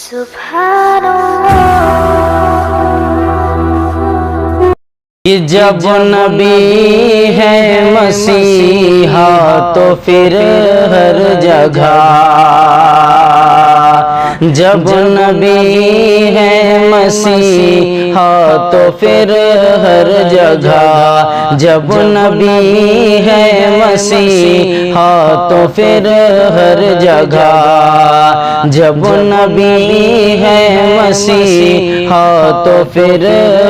کہ جب نبی ہے مسیحا تو پھر ہر جگہ، جب نبی ہے مسیحا تو پھر ہر جگہ، جب نبی ہے مسیحا تو پھر ہر جگہ، جب نبی ہے مسیحا تو پھر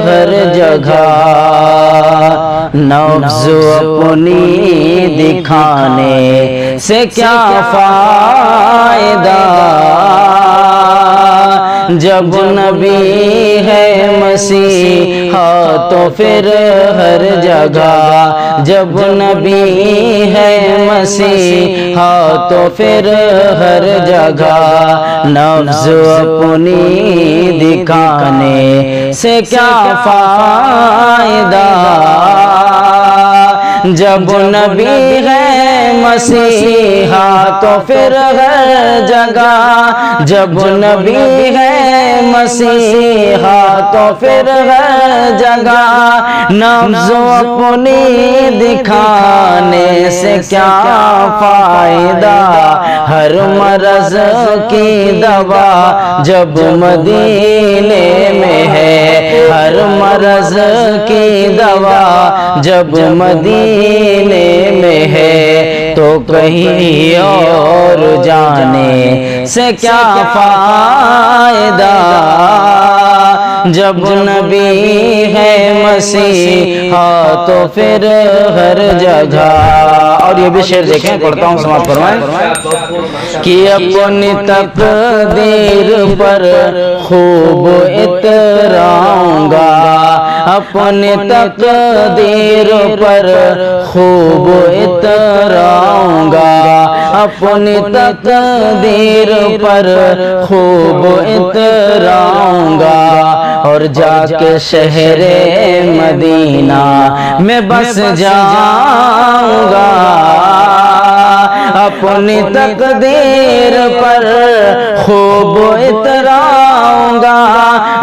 ہر جگہ، نبض اپنی دکھانے سے کیا فائدہ، جب نبی ہے مسیحا تو پھر ہر جگہ، جب نبی ہے مسیحا تو پھر ہر جگہ، نبض اپنی دکھانے سے کیا فائدہ، جب نبی ہے مسیحا تو پھر ہر جگہ، جب نبی ہے مسیحا تو پھر ہر جگہ، نبض اپنی دکھانے سے کیا فائدہ، ہر مرض کی دوا جب مدینے میں ہے، ہر مرض کی دوا جب مدینے میں ہے، تو کہیں اور جانے سے کیا فائدہ، جب نبی ہے مسیحا تو پھر ہر جگہ۔ اور یہ بھی شعر دیکھیں، پڑھتا ہوں، سماعت فرمائیں، کہ اپنی تقدیر پر خوب اتراؤں گا، اپنی تقدیر پر خوب اتراؤں گا، اپنی تقدیر پر خوب اتراؤں گا، اور جا کے شہر مدینہ میں بس جاؤں گا، اپنی تقدیر پر خوب اتراؤں گا،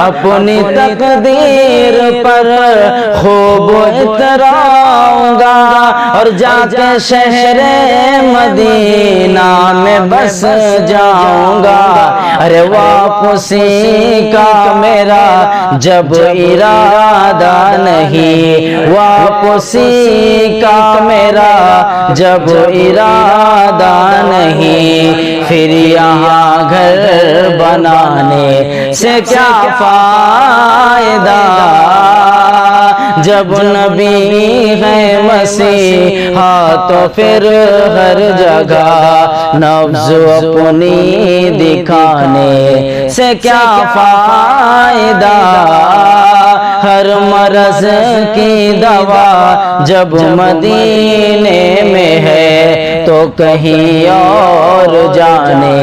اپنی تقدیر پر خوب اتراؤں گا، اور جا کے شہر مدینہ میں بس جاؤں گا، ارے واپسی کا میرا جب ارادہ نہیں، واپسی کا میرا جب ارادہ نہیں، پھر یہاں گھر بنانے سے کیا فائدہ، جب نبی ہے مسیحا تو پھر ہر جگہ، نبض اپنی دکھانے سے کیا فائدہ، ہر مرض کی دوا جب مدینے میں ہے، تو کہیں اور جانے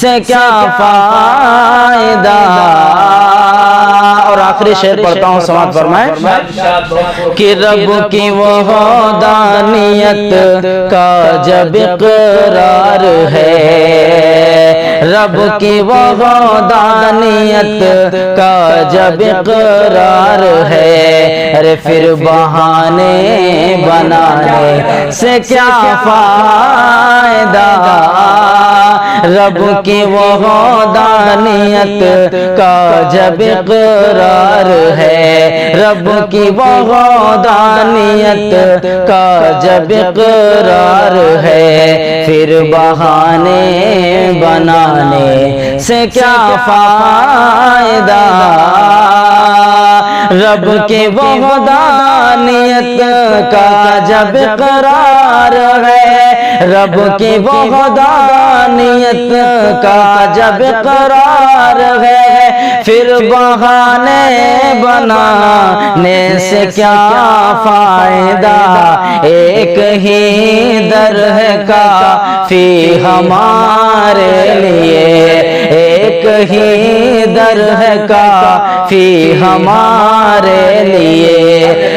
سے کیا فائدہ۔ اور آخری شعر پڑھتا ہوں، سماعت فرمائیں، کہ رب کی وحدانیت کا جب اقرار ہے، رب کی وحدانیت کا جب اقرار ہے، ارے پھر بہانے بنانے سے کیا فائدہ، رب کی وحدانیت کا جب اقرار ہے، رب کی وحدانیت کا جب اقرار ہے، پھر بہانے بنانے سے کیا فائدہ، رب کی وحدانیت کا جب اقرار ہے، رب کی وحدانیت کا جب اقرار ہے، پھر بہانے بنانے سے کیا فائدہ، ایک ہی در ہے کافی ہمارے لیے، ایک ہی در ہے کافی ہمارے لیے،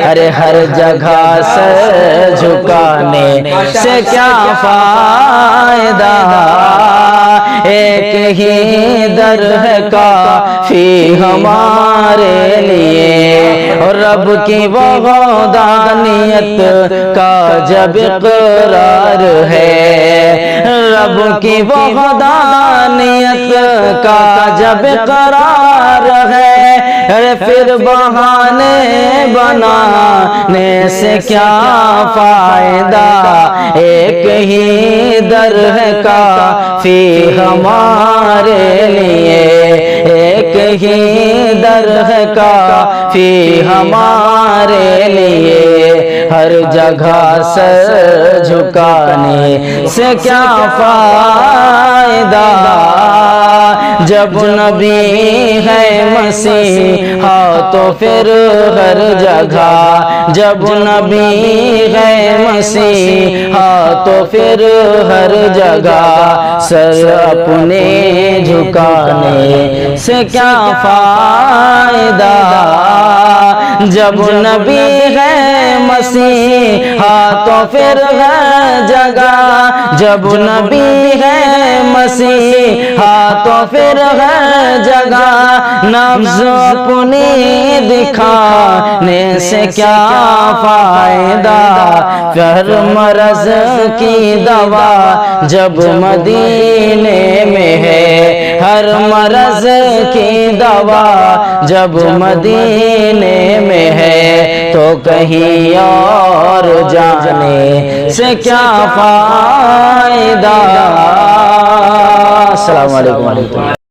ارے ہر جگہ سر جھکانے سے کیا فائدہ، ایک ہی در ہے کافی ہمارے لیے اور رب کی وحدانیت کا جب اقرار ہے رب کی وحدانیت کا جب اقرار ہے پھر بہانے بنانے سے کیا فائدہ ایک ہی در ہے کافی ہمارے لیے ایک ہی در ہے کافی ہمارے لیے ہر جگہ سر جھکانے سے کیا فائدہ جب نبی ہے مسیحا تو پھر ہر جگہ جب نبی ہے مسیحا تو پھر ہر جگہ سر اپنے جھکانے سے کیا فائدہ جب نبی ہے مسیحا تو پھر ہر جگہ جب نبی ہے مسیحا تو پھر ہر جگہ نبض اپنی دکھانے سے کیا فائدہ ہر مرض کی دوا جب مدینے میں ہے ہر مرض کی دوا جب مدینے میں ہے تو کہیں اور جانے سے کیا فائدہ السلام علیکم